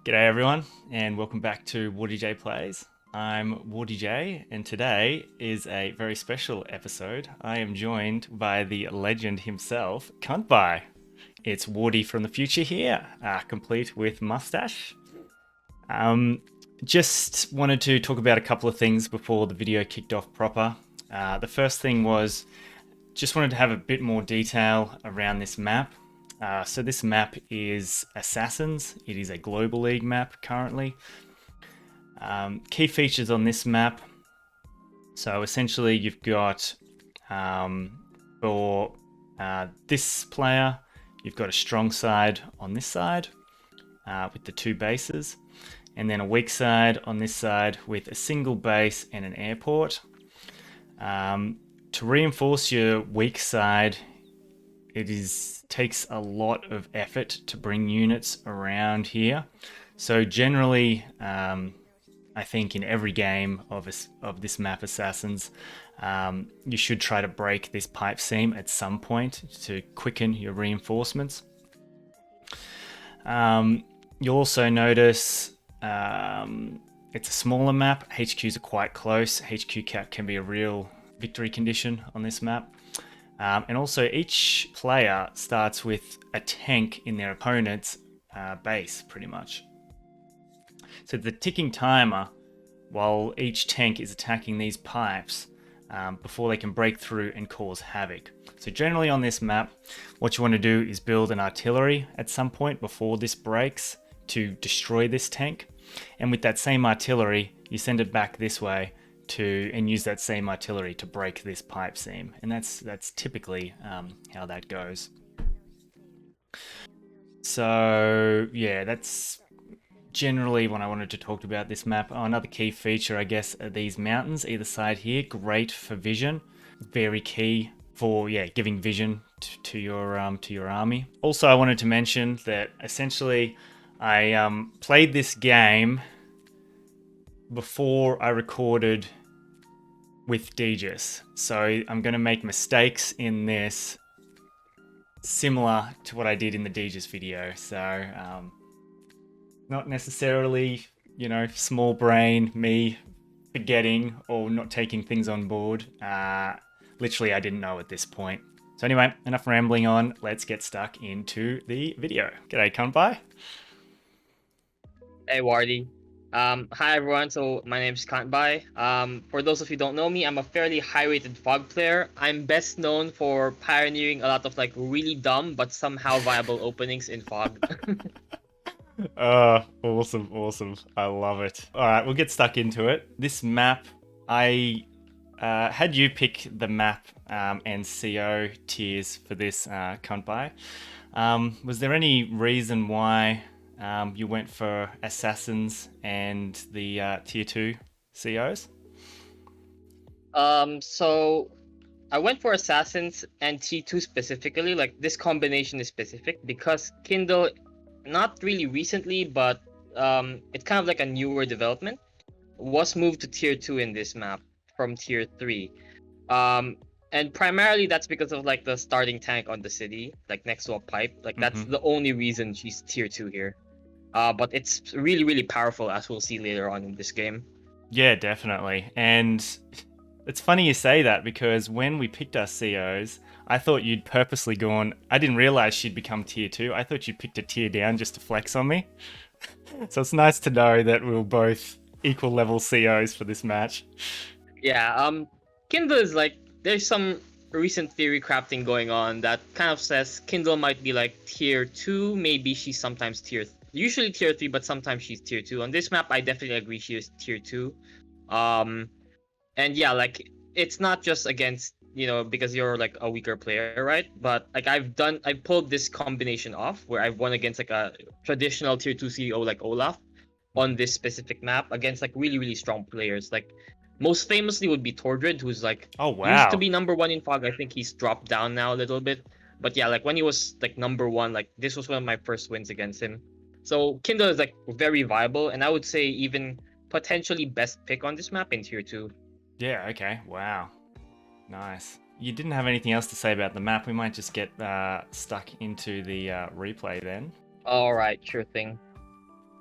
G'day everyone, and welcome back to WardieJay Plays. I'm WardieJay, and today is a very special episode. I am joined by the legend himself, Kantbei. It's Wardie from the future here, complete with mustache. Just wanted to talk about a couple of things before the video kicked off proper. The first thing was, just wanted to have a bit more detail around this map. So this map is Assassins. It is a Global League map currently. Key features on this map. So essentially you've got, for this player, you've got a strong side on this side with the two bases. And then a weak side on this side with a single base and an airport. To reinforce your weak side, it takes a lot of effort to bring units around here. So generally, I think in every game of this map, Assassins, you should try to break this pipe seam at some point to quicken your reinforcements. You'll also notice it's a smaller map. HQs are quite close. HQ cap can be a real victory condition on this map. And also each player starts with a tank in their opponent's base, pretty much. So the ticking timer, while each tank is attacking these pipes before they can break through and cause havoc. So generally on this map, what you want to do is build an artillery at some point before this breaks to destroy this tank. And with that same artillery, you send it back this way and use that same artillery to break this pipe seam. And that's typically how that goes. So yeah, that's generally what I wanted to talk about this map. Oh, another key feature, I guess, are these mountains either side here. Great for vision, very key for giving vision to your army. Also, I wanted to mention that essentially I played this game before I recorded with DJs, so I'm going to make mistakes in this similar to what I did in the DJs video. So not necessarily, small brain me forgetting or not taking things on board. Literally, I didn't know at this point. So anyway, enough rambling on. Let's get stuck into the video. G'day, Kantbei. Hey, Wardie. Hi everyone, so my name is Kantbei. For those of you who don't know me, I'm a fairly high-rated Fog player. I'm best known for pioneering a lot of really dumb but somehow viable openings in Fog. Awesome. I love it. All right, we'll get stuck into it. This map, I had you pick the map and CO tiers for this, Kantbei. Was there any reason why you went for Assassins and the tier 2 COs? So I went for Assassins and T2 specifically. This combination is specific because Kindle, not really recently, but it's kind of like a newer development, was moved to tier 2 in this map from tier 3. And primarily that's because of the starting tank on the city, next to a pipe. That's the only reason she's tier 2 here. But it's really, really powerful, as we'll see later on in this game. Yeah, definitely. And it's funny you say that, because when we picked our COs, I thought you'd purposely gone... I didn't realize she'd become tier 2. I thought you picked a tier down just to flex on me. So it's nice to know that we were both equal level COs for this match. Yeah, Kindle is there's some recent theory crafting going on that kind of says Kindle might be tier 2. Maybe she's sometimes usually tier 3, but sometimes she's tier 2. On this map, I definitely agree she is tier 2. And yeah, it's not just against, because you're a weaker player, right? But I pulled this combination off where I've won against a traditional tier 2 CEO like Olaf on this specific map against really, really strong players. Most famously would be Tordred, who's Oh, wow. used to be number 1 in Fog. I think he's dropped down now a little bit. But yeah, when he was number 1, this was one of my first wins against him. So Kindle is very viable, and I would say even potentially best pick on this map in tier 2. Yeah, okay. Wow. Nice. You didn't have anything else to say about the map. We might just get stuck into the replay then. Alright, sure thing.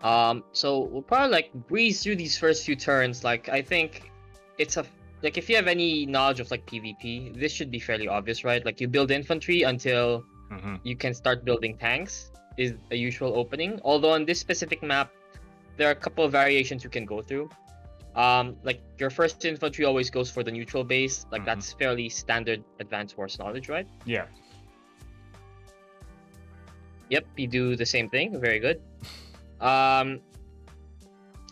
So we'll probably like breeze through these first few turns. Like I think it's a like if you have any knowledge of like PvP, this should be fairly obvious, right? Like you build infantry until you can start building tanks is a usual opening. Although on this specific map, there are a couple of variations you can go through. Like your first infantry always goes for the neutral base. Like that's fairly standard Advanced Wars knowledge, right? Yeah. Yep, you do the same thing. Very good. A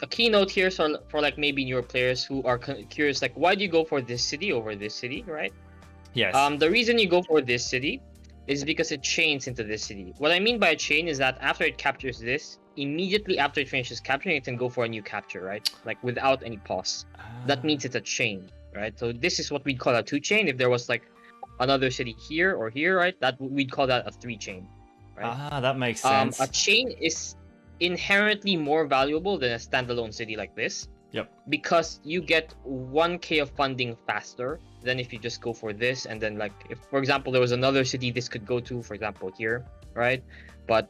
keynote here for like maybe newer players who are curious, like why do you go for this city over this city, right? Yes. The reason you go for this city is because it chains into this city. What I mean by a chain is that after it captures this, immediately after it finishes capturing, it can go for a new capture, right? Like without any pause. That means it's a chain, right? So this is what we'd call a 2-chain. If there was like another city here or here, right? That we'd call that a 3-chain, right? That makes sense. A chain is inherently more valuable than a standalone city like this. Yep. Because you get 1k of funding faster than if you just go for this, and then like if for example there was another city this could go to, for example here, right? But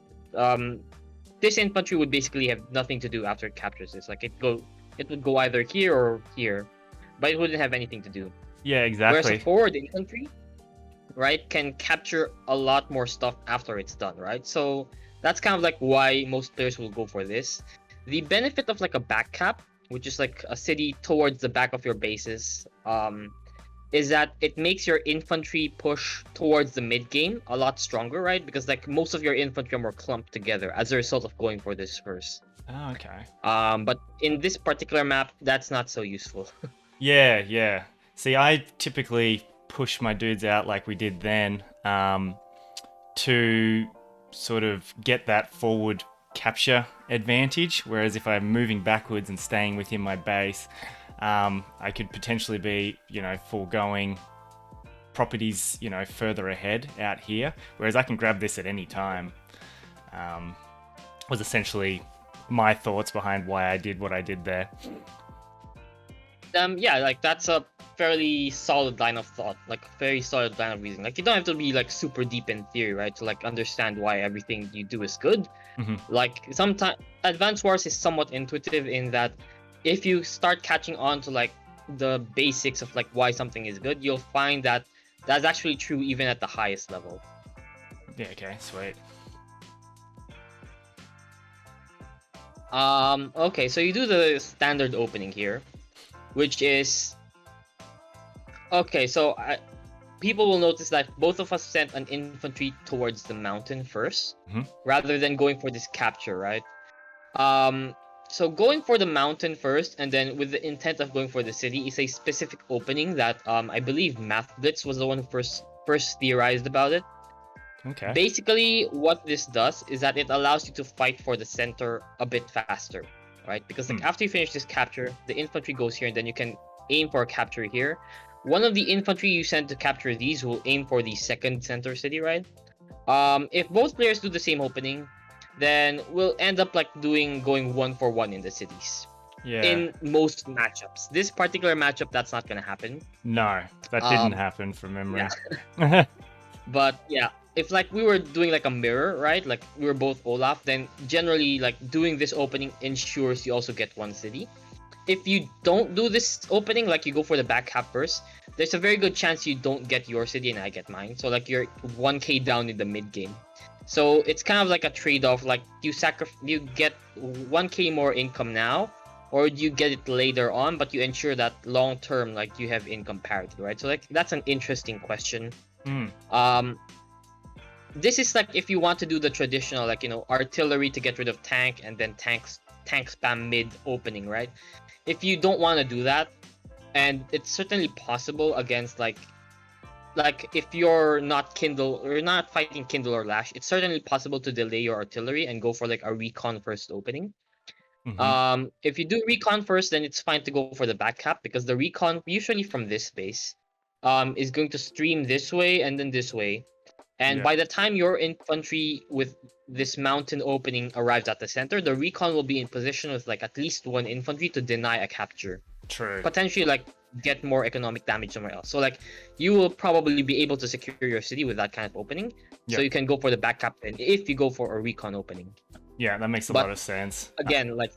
this infantry would basically have nothing to do after it captures this. Like it would go either here or here, but it wouldn't have anything to do. Yeah, exactly. Whereas a forward infantry, right, can capture a lot more stuff after it's done, right? So that's kind of like why most players will go for this. The benefit of like a back cap, which is like a city towards the back of your bases, is that it makes your infantry push towards the mid game a lot stronger, right? Because like most of your infantry are more clumped together as a result of going for this first. Oh, okay. But in this particular map, that's not so useful. Yeah. See, I typically push my dudes out like we did then, to sort of get that forward capture advantage, whereas if I'm moving backwards and staying within my base, I could potentially be, foregoing properties, further ahead out here, whereas I can grab this at any time. Was essentially my thoughts behind why I did what I did there. Yeah, like that's a fairly solid line of thought, like a very solid line of reasoning. Like you don't have to be like super deep in theory, right, to like understand why everything you do is good. Like sometimes Advanced Wars is somewhat intuitive in that if you start catching on to like the basics of like why something is good, you'll find that that's actually true even at the highest level. Yeah, okay, sweet. Okay, so you do the standard opening here, which is okay. So people will notice that both of us sent an infantry towards the mountain first, rather than going for this capture, right? So going for the mountain first, and then with the intent of going for the city, is a specific opening that I believe Math Blitz was the one who first theorized about it. Okay. Basically, what this does is that it allows you to fight for the center a bit faster, right? Because like after you finish this capture, the infantry goes here, and then you can aim for a capture here. One of the infantry you send to capture these will aim for the second center city, right? If both players do the same opening, then we'll end up like going 1-for-1 in the cities. Yeah. In most matchups. This particular matchup, that's not gonna happen. No, that didn't happen from memory. Yeah. But yeah, if like we were doing like a mirror, right? Like we were both Olaf, then generally like doing this opening ensures you also get one city. If you don't do this opening, like you go for the back half first, there's a very good chance you don't get your city and I get mine. So like you're 1k down in the mid game. So it's kind of like a trade-off. Like you get 1k more income now, or you get it later on, but you ensure that long term like you have income parity, right? So like that's an interesting question. This is like if you want to do the traditional like artillery to get rid of tank and then tank spam mid opening, right? If you don't want to do that, and it's certainly possible against like if you're not Kindle or not fighting Kindle or Lash, it's certainly possible to delay your artillery and go for like a recon first opening. If you do recon first, then it's fine to go for the back cap, because the recon usually from this base is going to stream this way and then this way. And by the time your infantry with this mountain opening arrives at the center, the recon will be in position with like at least one infantry to deny a capture. True. Potentially like get more economic damage somewhere else. So like you will probably be able to secure your city with that kind of opening. So you can go for the back cap and if you go for a recon opening. Yeah, that makes a But lot of sense. again, like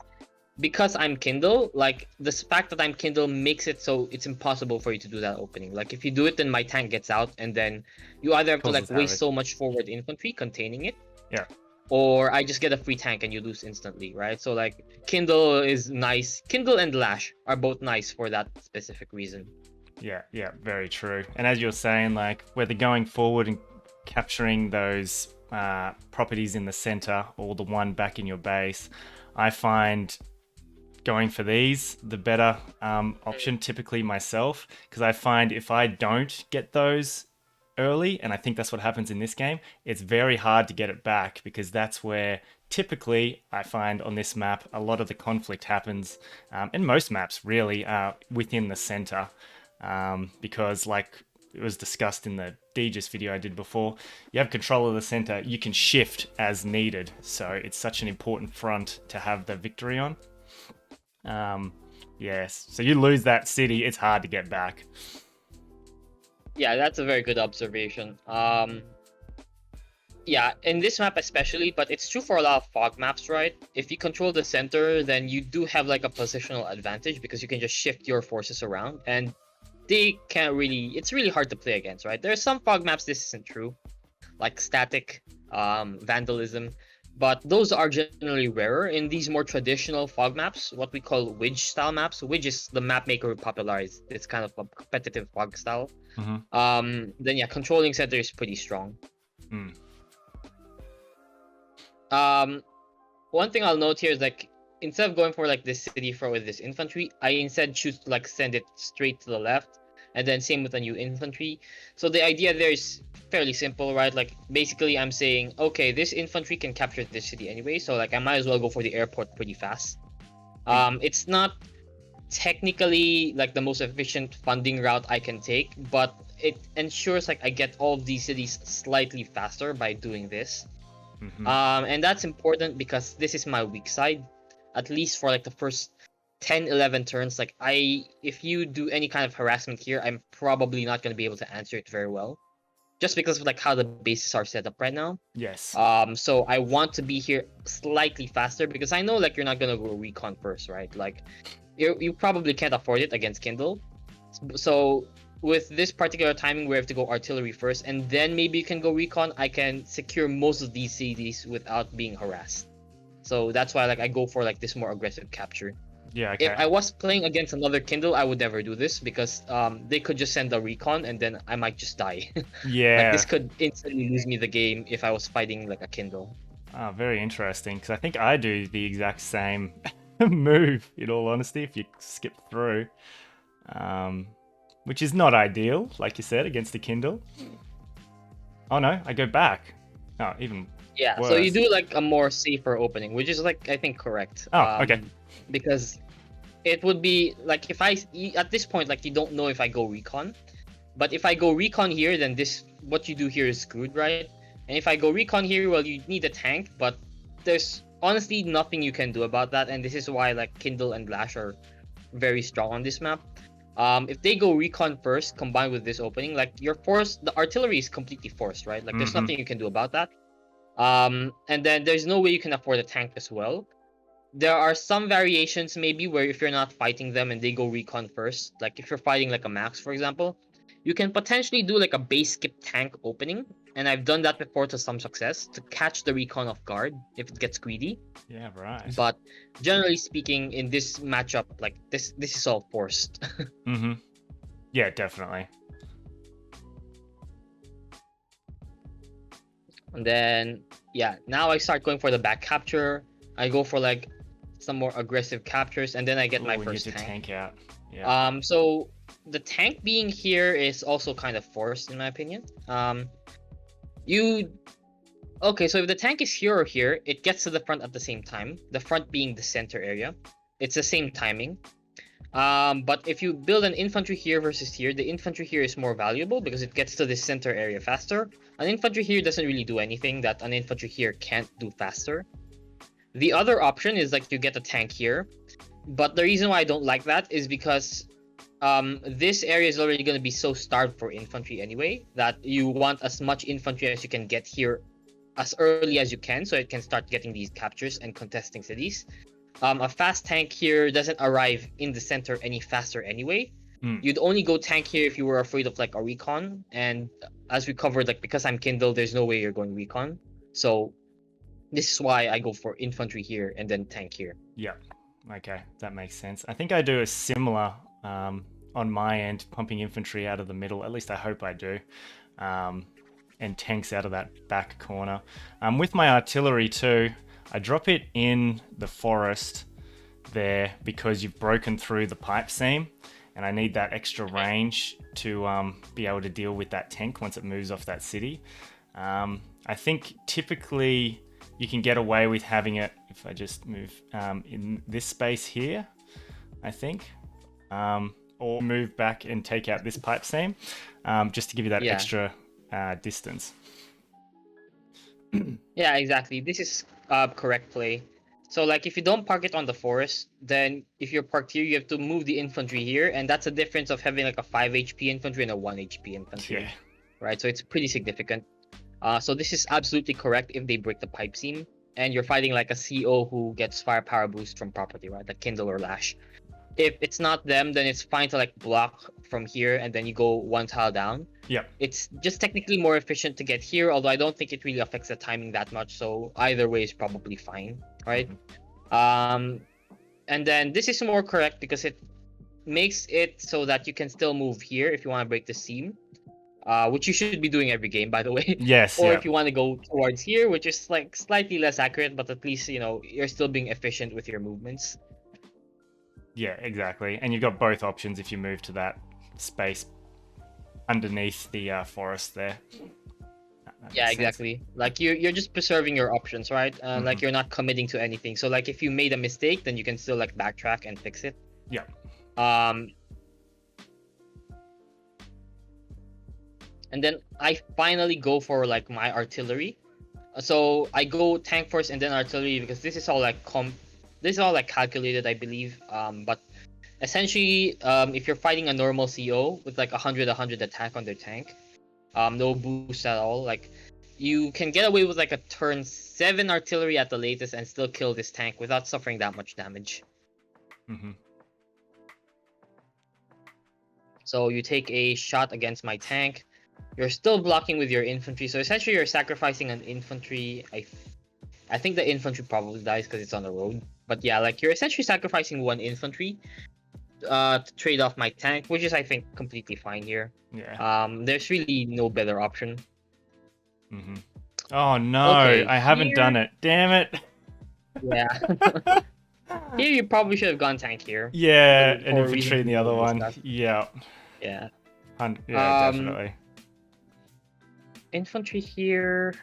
because I'm Kindle, like the fact that I'm Kindle makes it so it's impossible for you to do that opening. Like if you do it, then my tank gets out, and then you either have to like Causes waste havoc. so much forward infantry containing it, Yeah. or I just get a free tank and you lose instantly, right? So like Kindle is nice. Kindle and Lash are both nice for that specific reason. Yeah, yeah, very true. And as you're saying, like whether going forward and capturing those properties in the center or the one back in your base, I find going for these the better option typically myself, because I find if I don't get those early, and I think that's what happens in this game, it's very hard to get it back, because that's where typically I find on this map a lot of the conflict happens, and most maps really within the center, because like it was discussed in the DJ's video I did before, you have control of the center, you can shift as needed, so it's such an important front to have the victory on. Yes, so you lose that city, it's hard to get back. Yeah, that's a very good observation. Yeah, in this map especially, but it's true for a lot of fog maps, right? If you control the center, then you do have like a positional advantage because you can just shift your forces around, and they can't really. It's really hard to play against, right? There are some fog maps this isn't true, like static, vandalism, but those are generally rarer. In these more traditional fog maps, what we call Widge style maps. Widge is the map maker who popularized this kind of a competitive fog style. Then yeah, controlling center is pretty strong. One thing I'll note here is like instead of going for like this city for with this infantry, I instead choose to like send it straight to the left, and then same with the new infantry. So the idea there is fairly simple, right? Like basically I'm saying, okay, this infantry can capture this city anyway, so like I might as well go for the airport pretty fast. It's not technically like the most efficient funding route I can take, but it ensures like I get all of these cities slightly faster by doing this. And that's important because this is my weak side, at least for like the first 10-11 turns. Like if you do any kind of harassment here, I'm probably not going to be able to answer it very well, just because of like how the bases are set up right now. Yes. So I want to be here slightly faster because I know like you're not gonna go recon first, right? Like you probably can't afford it against Kindle. So with this particular timing, we have to go artillery first, and then maybe you can go recon. I can secure most of these cities without being harassed. So that's why like I go for like this more aggressive capture. Yeah, okay. If I was playing against another Kindle, I would never do this because they could just send a recon and then I might just die. Yeah. Like this could instantly lose me the game if I was fighting like a Kindle. Oh, very interesting, because I think I do the exact same move, in all honesty, if you skip through. Which is not ideal, like you said, against a Kindle. Oh no, I go back. Oh, even Yeah, worse. so you do like a more safer opening, which is like I think correct. Oh, okay. Because it would be like if at this point like you don't know if I go recon, but if I go recon here, then this what you do here is screwed, right? And if I go recon here, well, you need a tank, but there's honestly nothing you can do about that, and this is why like Kindle and Lash are very strong on this map. If they go recon first, combined with this opening, like you're forced, the artillery is completely forced, right? Like there's nothing you can do about that. And then there's no way you can afford a tank as well. There are some variations maybe where if you're not fighting them and they go recon first, like if you're fighting like a Max, for example, you can potentially do like a base skip tank opening, and I've done that before to some success to catch the recon off guard if it gets greedy. Yeah, right. But generally speaking, in this matchup, like this is all forced. Yeah, definitely. And then yeah, now I start going for the back capture. I go for like some more aggressive captures, and then I get my first tank out. Yeah. So the tank being here is also kind of forced in my opinion. Okay, so if the tank is here or here, it gets to the front at the same time. The front being the center area. It's the same timing. But if you build an infantry here versus here, the infantry here is more valuable because it gets to the center area faster. An infantry here doesn't really do anything that an infantry here can't do faster. The other option is like you get a tank here, but the reason why I don't like that is because this area is already going to be so starved for infantry anyway that you want as much infantry as you can get here as early as you can, so it can start getting these captures and contesting cities. A fast tank here doesn't arrive in the center any faster anyway. You'd only go tank here if you were afraid of like a recon, and as we covered, like because I'm Kindle, there's no way you're going recon. So this is why I go for infantry here and then tank here. Yeah. Okay, that makes sense. I think I do a similar on my end, pumping infantry out of the middle. At least I hope I do. And tanks out of that back corner. With my artillery too, I drop it in the forest there because you've broken through the pipe seam, and I need that extra range to be able to deal with that tank once it moves off that city. I think typically you can get away with having it if I just move in this space here, I think. Or move back and take out this pipe seam, just to give you that extra distance. Yeah, exactly. This is correct play. So like if you don't park it on the forest, then if you're parked here, you have to move the infantry here, and that's a difference of having like a 5 HP infantry and a 1 HP infantry. Yeah. Right? So it's pretty significant. So this is absolutely correct if they break the pipe seam, and you're fighting like a CO who gets firepower boost from property, right? Like Kindle or Lash. If it's not them, then it's fine to like block from here and then you go one tile down. Yep. It's just technically more efficient to get here, although I don't think it really affects the timing that much. So either way is probably fine, right? And then this is more correct because it makes it so that you can still move here if you want to break the seam, which you should be doing every game, by the way. Yes. Or if you want to go towards here, which is like slightly less accurate, but at least, you know, you're still being efficient with your movements. Yeah, exactly. And you've got both options if you move to that space underneath the forest there. Yeah, exactly. Like you're just preserving your options, right? Like you're not committing to anything. So like if you made a mistake, then you can still like backtrack and fix it. Yeah. And then I finally go for like my artillery. So I go tank first and then artillery because this is all like calculated, I believe. But essentially, if you're fighting a normal CO with like 100 attack on their tank, no boost at all, like you can get away with like a turn 7 artillery at the latest and still kill this tank without suffering that much damage. So you take a shot against my tank. You're still blocking with your infantry, so essentially you're sacrificing an infantry. I think the infantry probably dies because it's on the road. But yeah, like you're essentially sacrificing 1 infantry to trade off my tank, which is I think completely fine here. Yeah. There's really no better option. Oh no, Okay, I haven't done it. Damn it. Yeah. Here you probably should have gone tank here. Yeah, and infantry in the other one. Yeah. Yeah. Yeah, definitely. Infantry here.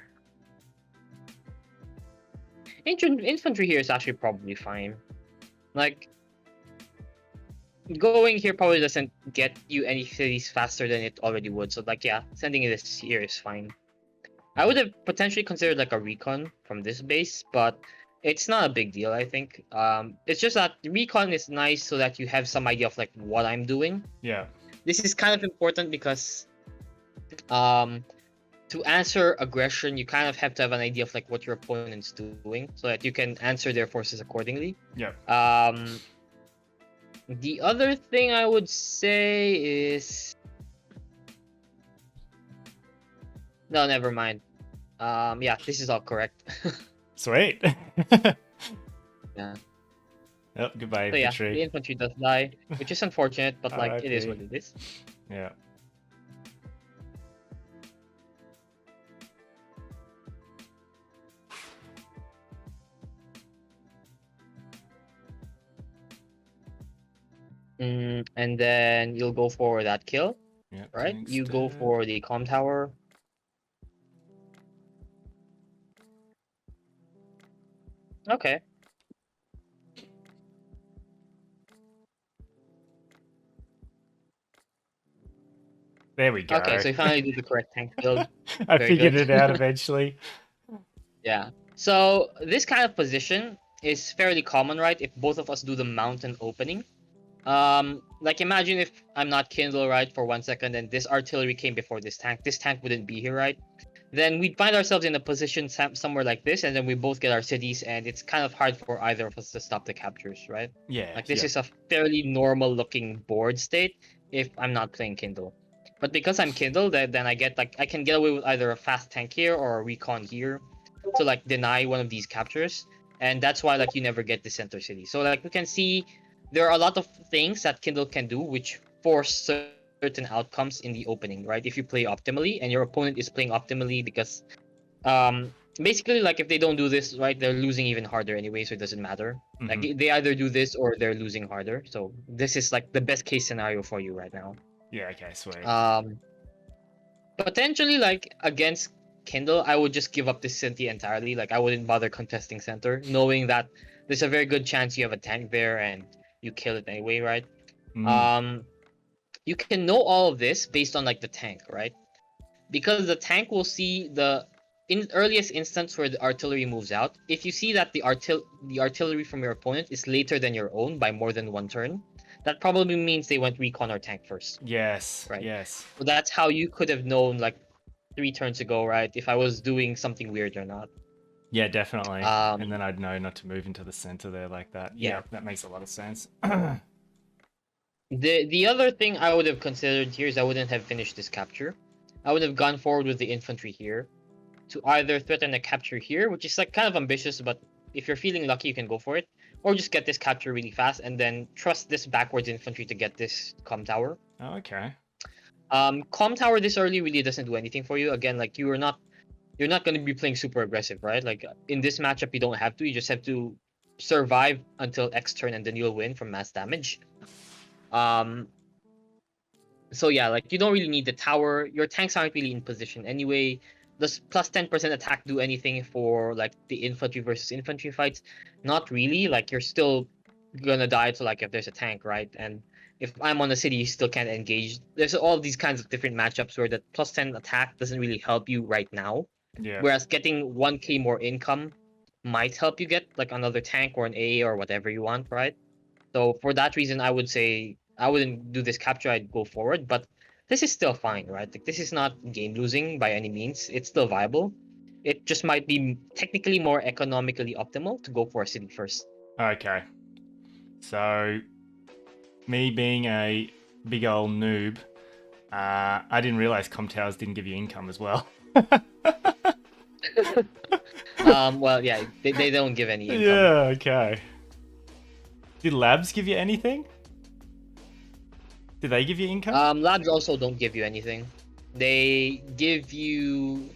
Infantry here is actually probably fine. Like, going here probably doesn't get you any cities faster than it already would. So like, yeah, sending it here is fine. I would have potentially considered like a recon from this base, but it's not a big deal, I think. It's just that recon is nice so that you have some idea of like what I'm doing. Yeah. This is kind of important because to answer aggression, you kind of have to have an idea of like what your opponent's doing so that you can answer their forces accordingly. Yeah. The other thing I would say is no, never mind. Yeah, this is all correct. Sweet. Yeah. Oh, goodbye, so infantry. Yeah, the infantry does die, which is unfortunate, but like it is what it is. Yeah. And then you'll go for that kill, Yeah. right? You go for the comm tower. Okay. There we go. Okay, so you finally do the correct tank build. I Very figured good. it out eventually. Yeah. So this kind of position is fairly common, right? If both of us do the mountain opening. Like imagine if I'm not Kindle, right, for 1 second and this artillery came before this tank. This tank wouldn't be here, right? then we'd find ourselves in a position somewhere like this, and then we both get our cities, and it's kind of hard for either of us to stop the captures, right? Yeah. Like this Yeah. is a fairly normal looking board state if I'm not playing Kindle. But because I'm Kindle, then I get like I can get away with either a fast tank here or a recon here to like deny one of these captures. And that's why like you never get the center city. So like we can see there are a lot of things that Kindle can do which force certain outcomes in the opening, right? If you play optimally and your opponent is playing optimally, because basically like if they don't do this right, they're losing even harder anyway, so it doesn't matter. Like they either do this or they're losing harder. So this is like the best case scenario for you right now. Yeah. Okay. Sweet. Potentially like against Kindle, I would just give up this city entirely. Like I wouldn't bother contesting center, knowing that there's a very good chance you have a tank there and you kill it anyway, right? You can know all of this based on like the tank, right? Because the tank will see the earliest instance where the artillery moves out. If you see that the artillery from your opponent is later than your own by more than one turn, that probably means they went recon or tank first. Yes. Right. Yes. So that's how you could have known like 3 turns ago, right? If I was doing something weird or not. Yeah, definitely. And then I'd know not to move into the center there like that. Yeah, that makes a lot of sense. The other thing I would have considered here is I wouldn't have finished this capture. I would have gone forward with the infantry here to either threaten a capture here, which is like kind of ambitious, but if you're feeling lucky, you can go for it, or just get this capture really fast and then trust this backwards infantry to get this comm tower. Oh, okay. Comm tower this early really doesn't do anything for you. Again, like you're not going to be playing super aggressive, right? Like in this matchup, you don't have to. You just have to survive until X turn, and then you'll win from mass damage. So yeah, like you don't really need the tower. Your tanks aren't really in position anyway. Does plus 10% attack do anything for like the infantry versus infantry fights? Not really. Like you're still gonna die to like if there's a tank, right? And if I'm on a city, you still can't engage. There's all these kinds of different matchups where the plus 10 attack doesn't really help you right now. Yeah. Whereas getting 1k more income might help you get like another tank or an A or whatever you want, right? So for that reason, I would say I wouldn't do this capture. I'd go forward, but this is still fine, right? Like this is not game losing by any means. It's still viable. It just might be technically more economically optimal to go for a city first. Okay. So, me being a big old noob, I didn't realize comm towers didn't give you income as well. Well, yeah, they don't give any income. Yeah, okay. Did labs give you anything? Did they give you income? Labs also don't give you anything. They give you...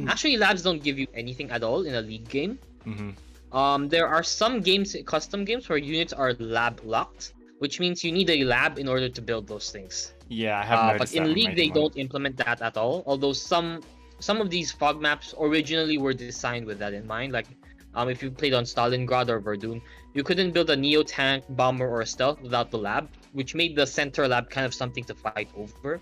Actually, labs don't give you anything at all in a league game. There are some games, custom games, where units are lab locked, which means you need a lab in order to build those things. Yeah, I have noticed but in that league they don't implement that at all. Although some of these fog maps originally were designed with that in mind. Like, if you played on Stalingrad or Verdun, you couldn't build a neo tank, bomber, or a stealth without the lab, which made the center lab kind of something to fight over.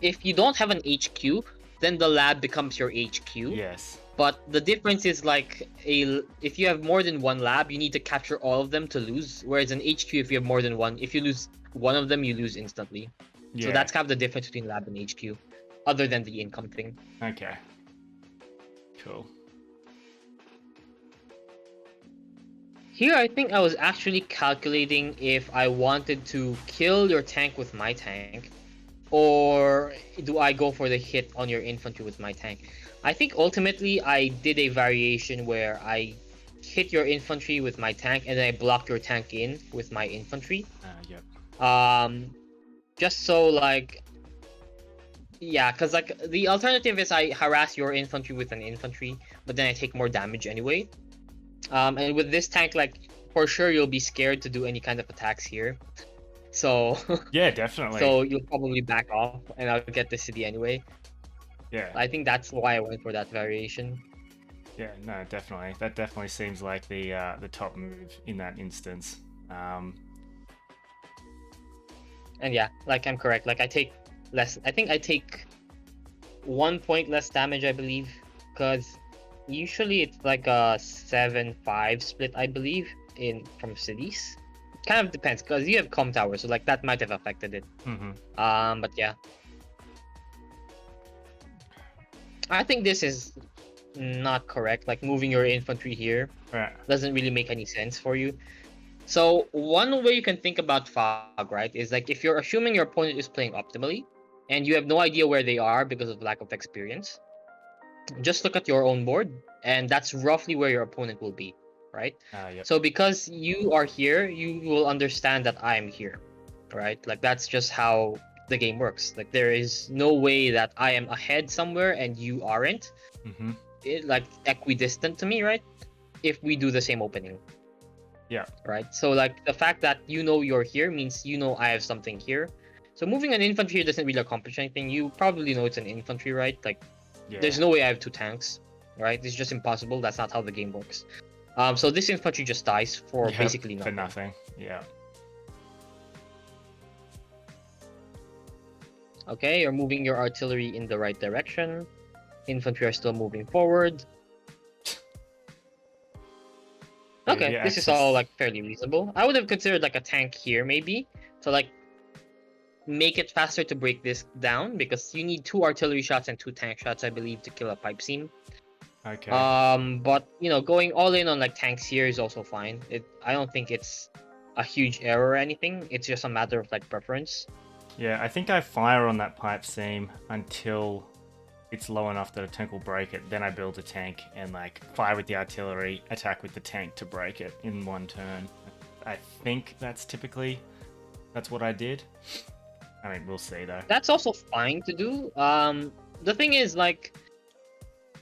If you don't have an HQ, then the lab becomes your HQ. Yes. But the difference is like if you have more than one lab, you need to capture all of them to lose. Whereas an HQ, if you have more than one, if you lose one of them, you lose instantly. Yeah. So that's kind of the difference between lab and HQ, other than the income thing. Okay. Cool. Here, I think I was actually calculating if I wanted to kill your tank with my tank, or do I go for the hit on your infantry with my tank? I think ultimately I did a variation where I hit your infantry with my tank and then I blocked your tank in with my infantry. Yep. Just so like, yeah, because like the alternative is I harass your infantry with an infantry, but then I take more damage anyway. And with this tank, like for sure you'll be scared to do any kind of attacks here. So yeah, definitely. So you'll probably back off, and I'll get the city anyway. Yeah. I think that's why I went for that variation. Yeah, no, definitely. That definitely seems like the top move in that instance. And yeah, like I'm correct. Like I take less. I think I take 1 point less damage, I believe, because usually it's like a 7-5 split, I believe, from cities. It kind of depends, because you have comm tower, so like that might have affected it. But yeah. I think this is not correct. Like moving your infantry here Right. doesn't really make any sense for you. So one way you can think about fog, right, is like if you're assuming your opponent is playing optimally and you have no idea where they are because of lack of experience, just look at your own board and that's roughly where your opponent will be, right? Yep. So because you are here, you will understand that I am here, right? Like that's just how the game works. Like there is no way that I am ahead somewhere and you aren't. Mm-hmm. Like equidistant to me, right? If we do the same opening. Yeah. Right? So like the fact that you know you're here means you know I have something here. So moving an infantry here doesn't really accomplish anything. You probably know it's an infantry, right? Like Yeah. there's no way I have 2 tanks, right? It's just impossible. That's not how the game works. So this infantry just dies for Yep, basically for nothing. nothing. Yeah. Okay, you're moving your artillery in the right direction. Infantry are still moving forward. Okay, Yeah, this is all like fairly reasonable. I would have considered like a tank here maybe to like make it faster to break this down because you need 2 artillery shots and 2 tank shots, I believe, to kill a pipe seam. Okay. But you know, going all in on like tanks here is also fine. I don't think it's a huge error or anything. It's just a matter of like preference. Yeah, I think I fire on that pipe seam until it's low enough that a tank will break it. Then I build a tank and like fire with the artillery, attack with the tank to break it in one turn. I think that's what I did. I mean, we'll see though. That's also fine to do. The thing is like,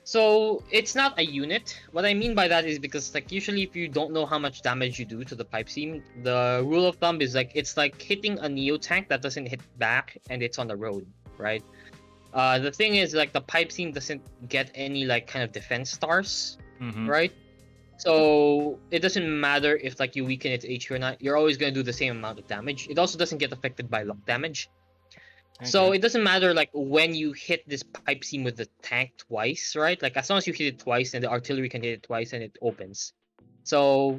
so it's not a unit. What I mean by that is because like usually if you don't know how much damage you do to the pipe seam, the rule of thumb is like it's like hitting a neo tank that doesn't hit back and it's on the road, right? The thing is like the pipe seam doesn't get any like kind of defense stars, Mm-hmm. right? So it doesn't matter if like you weaken its HP or not. You're always gonna do the same amount of damage. It also doesn't get affected by luck damage. So Okay. it doesn't matter like when you hit this pipe seam with the tank twice, right? Like as long as you hit it twice and the artillery can hit it twice and it opens. So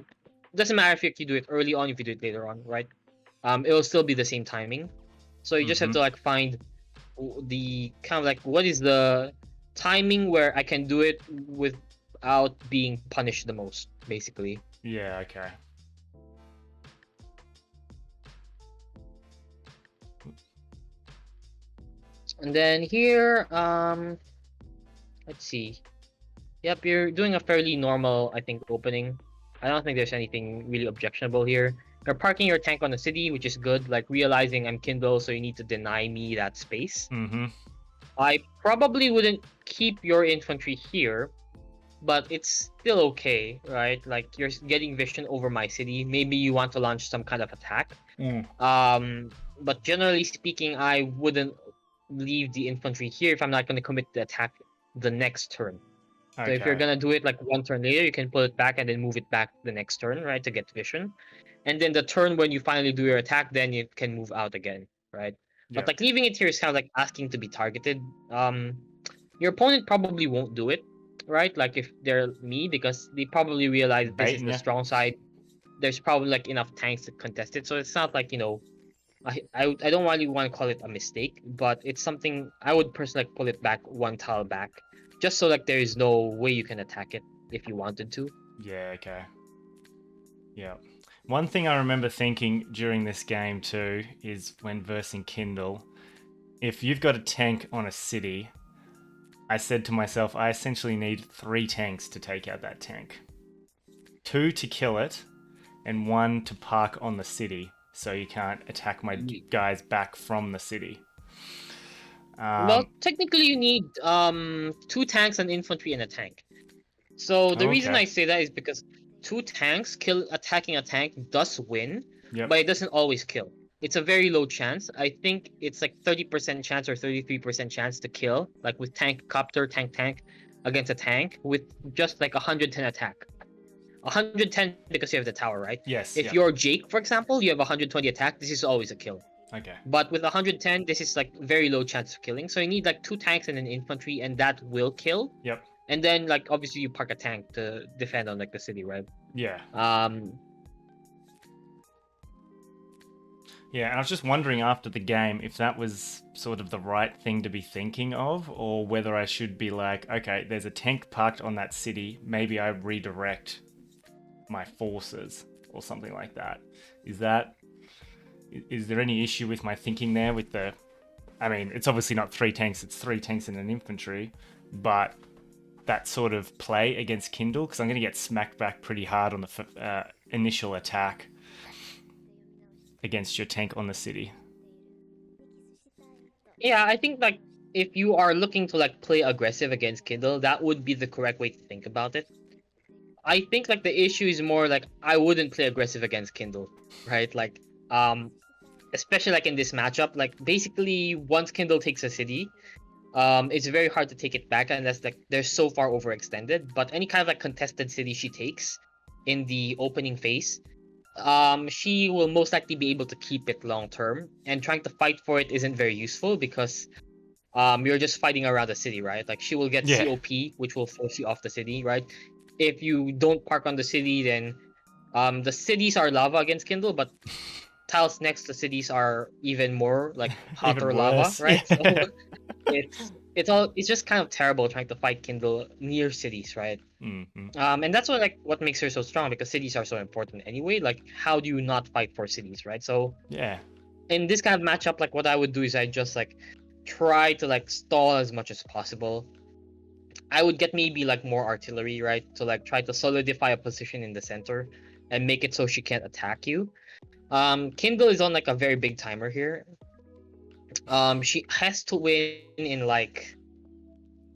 it doesn't matter if you do it early on, if you do it later on, right? It will still be the same timing. So you just have to like find the kind of like what is the timing where I can do it without being punished the most, basically. Yeah, okay. And then here, let's see. Yep, you're doing a fairly normal, I think, opening. I don't think there's anything really objectionable here. You're parking your tank on the city, which is good. Like realizing I'm Kindle, so you need to deny me that space. Mm-hmm. I probably wouldn't keep your infantry here, but it's still okay, right? Like you're getting vision over my city. Maybe you want to launch some kind of attack. But generally speaking, I wouldn't leave the infantry here if I'm not going to commit the attack the next turn. Okay. So if you're gonna do it like one turn later, you can pull it back and then move it back the next turn, right, to get vision. And then the turn when you finally do your attack, then you can move out again, right? But like leaving it here is kind of like asking to be targeted. Your opponent probably won't do it, right? Like if they're me, because they probably realize this is the strong side. There's probably like enough tanks to contest it, so it's not like I don't really want to call it a mistake, but it's something I would personally like pull it back one tile back, just so like there is no way you can attack it if you wanted to. Yeah, okay. Yeah. One thing I remember thinking during this game too is when versing Kindle, if you've got a tank on a city, I said to myself, I essentially need 3 tanks to take out that tank. 2 to kill it, and 1 to park on the city, so you can't attack my guys back from the city. Well, technically you need 2 tanks, an infantry, and a tank. So the reason I say that is because 2 tanks attacking a tank does win, but it doesn't always kill. It's a very low chance. I think it's like 30% chance or 33% chance to kill, like with tank copter, tank against a tank with just like 110 attack. 110 because you have the tower, right? Yes. If you're Jake, for example, you have 120 attack, this is always a kill. Okay. But with 110, this is like very low chance of killing. So you need like 2 tanks and an infantry, and that will kill. Yep. And then like obviously you park a tank to defend on like the city, right? Yeah. Yeah, and I was just wondering after the game if that was sort of the right thing to be thinking of, or whether I should be like, okay, there's a tank parked on that city, maybe I redirect my forces or something like that. Is there any issue with my thinking there with the, I mean, it's obviously not 3 tanks, it's 3 tanks and an infantry, but that sort of play against Kindle, because I'm going to get smacked back pretty hard on the initial attack against your tank on the city. Yeah, I think like if you are looking to like play aggressive against Kindle, that would be the correct way to think about it. I think like the issue is more like I wouldn't play aggressive against Kindle, right? Like especially like in this matchup, like basically once Kindle takes a city, it's very hard to take it back unless like they're so far overextended. But any kind of like contested city she takes in the opening phase, she will most likely be able to keep it long term. And trying to fight for it isn't very useful because you're just fighting around the city, right? Like she will get COP, which will force you off the city, right? If you don't park on the city, then the cities are lava against Kindle, but tiles next to cities are even more like hotter lava, right? Yeah. So it's just kind of terrible trying to fight Kindle near cities, right? Mm-hmm. And that's what makes her so strong, because cities are so important anyway. Like, how do you not fight for cities, right? So Yeah. in this kind of matchup, like what I would do is I just like try to like stall as much as possible. I would get maybe like more artillery, right? To like try to solidify a position in the center and make it so she can't attack you. Kindle is on like a very big timer here. She has to win in like,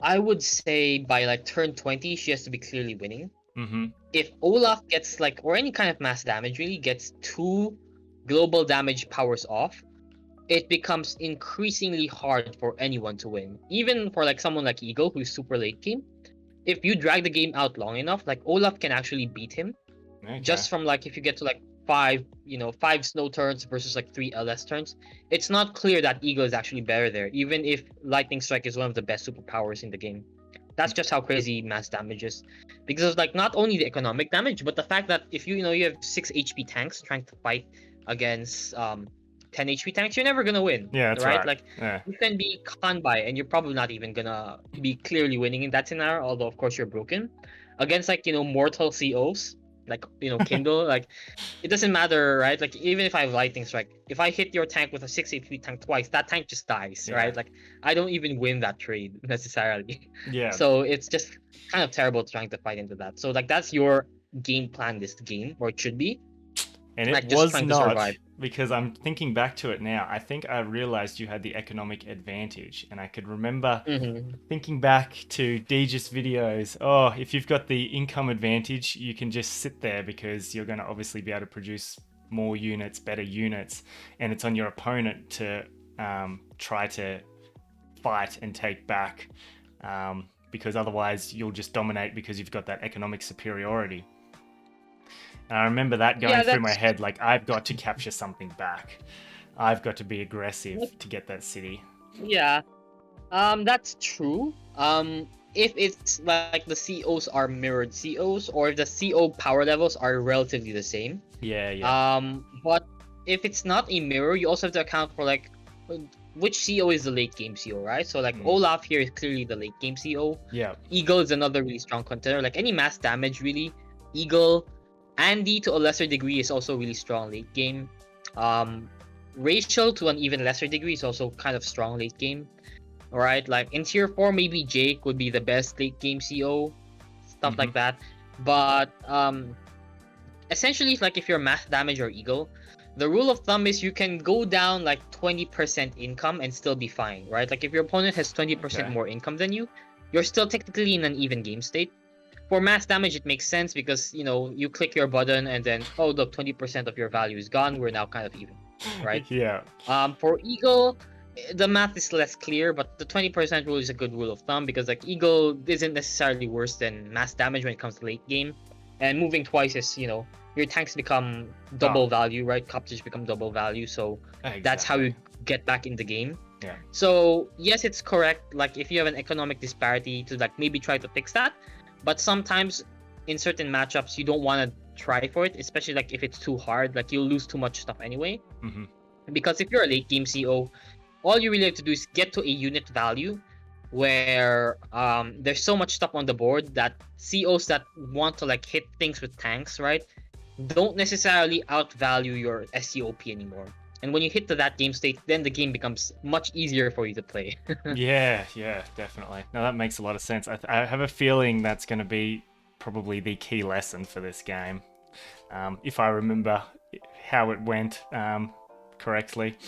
I would say by like turn 20, she has to be clearly winning. Mm-hmm. If Olaf gets like, or any kind of mass damage really gets 2 global damage powers off, it becomes increasingly hard for anyone to win. Even for like someone like Eagle, who's super late game. If you drag the game out long enough, like Olaf can actually beat him. Okay. Just from like, if you get to like 5 snow turns versus like 3 LS turns, it's not clear that Eagle is actually better there, even if Lightning Strike is one of the best superpowers in the game. That's just how crazy mass damage is, because of like not only the economic damage, but the fact that if you have 6 HP tanks trying to fight against 10 HP tanks, you're never gonna win. Yeah, that's right. Like Yeah. you can be Kantbei and you're probably not even gonna be clearly winning in that scenario, although of course you're broken. Against like mortal COs, like Kindle, like it doesn't matter, right? Like even if I have Lightning Strike, if I hit your tank with a 6 HP tank twice, that tank just dies, right? Like I don't even win that trade necessarily. Yeah. So it's just kind of terrible trying to fight into that. So like that's your game plan this game, or it should be. And like, it just was trying to not, survive. because I'm thinking back to it now. I think I realized you had the economic advantage, and I could remember thinking back to Deej's videos. Oh, if you've got the income advantage, you can just sit there because you're going to obviously be able to produce more units, better units, and it's on your opponent to try to fight and take back, because otherwise you'll just dominate because you've got that economic superiority. And I remember that going through my head, like, I've got to capture something back. I've got to be aggressive to get that city. Yeah, that's true. If it's like the COs are mirrored COs, or if the CO power levels are relatively the same. Yeah. But if it's not a mirror, you also have to account for like which CO is the late game CO, right? So like Olaf here is clearly the late game CO. Yeah. Eagle is another really strong contender. Like any mass damage, really, Eagle. Andy, to a lesser degree, is also really strong late game. Rachel, to an even lesser degree, is also kind of strong late game. Alright, like in tier 4, maybe Jake would be the best late game CO, stuff like that. But essentially, like if you're mass damage or Eagle, the rule of thumb is you can go down like 20% income and still be fine, right? Like if your opponent has 20% more income than you, you're still technically in an even game state. For mass damage, it makes sense because, you click your button and then, oh, look, 20% of your value is gone. We're now kind of even, right? Yeah. For Eagle, the math is less clear, but the 20% rule is a good rule of thumb because, like, Eagle isn't necessarily worse than mass damage when it comes to late game. And moving twice is, your tanks become double value, right? Copters become double value. So that's how you get back in the game. Yeah. So, yes, it's correct. Like, if you have an economic disparity, to, like, maybe try to fix that. But sometimes in certain matchups, you don't want to try for it, especially like if it's too hard, like you'll lose too much stuff anyway. Because if you're a late game CO, all you really have to do is get to a unit value where there's so much stuff on the board that COs that want to like hit things with tanks, right, don't necessarily outvalue your SCOP anymore. And when you hit to that game state, then the game becomes much easier for you to play. Yeah, definitely. No, that makes a lot of sense. I have a feeling that's going to be probably the key lesson for this game, if I remember how it went correctly.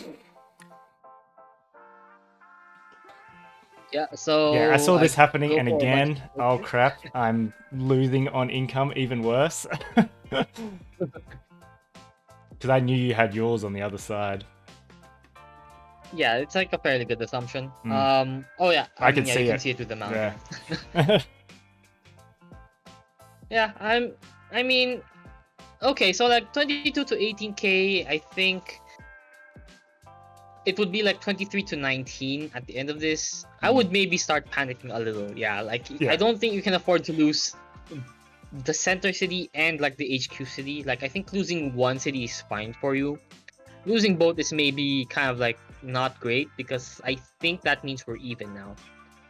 Yeah, so Yeah, I saw this happening, go and for a bunch again, of oh crap, I'm losing on income even worse. Because I knew you had yours on the other side. Yeah, it's like a fairly good assumption. Oh yeah, I can yeah, see you can it. see it with the mountain. Yeah. Yeah, I mean, okay, so like 22 to 18k, I think it would be like 23 to 19 at the end of this. I would maybe start panicking a little. Yeah, like Yeah. I don't think you can afford to lose the center city and like the HQ city. Like I think losing one city is fine for you. Losing both is maybe kind of like not great because I think that means we're even now.